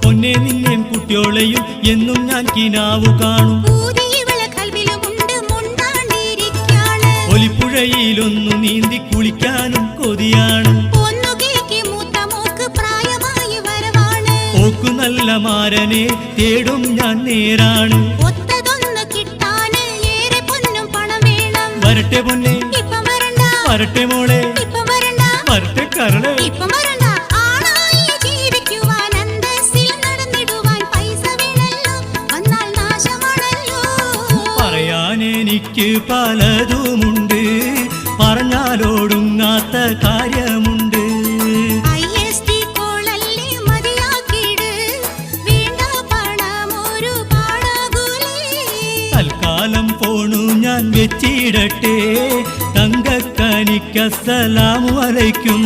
പൊന്നെ നിന്നെയും കുട്ടിയോളെയും എന്നും ഞാൻ കിനാവു കാണും. ഒലിപ്പുഴയിലൊന്നു നീന്തി കുളിക്കാനും കൊതിയാണ്. ഓക്കു നല്ല മാരനെ തേടും ഞാൻ നേരാണ്. വരട്ടെ പൊന്നെ വരട്ടെ മോളെ വരട്ടെ കരളെ. പറയാനെനിക്ക് പലതുമുണ്ട്, പറഞ്ഞാലോടുങ്ങാത്ത കാര്യമുണ്ട്. തൽക്കാലം ഫോണു ഞാൻ വെച്ചിടട്ടെ. തങ്കക്കനിക്ക് അസ്സലാമു അലൈക്കും.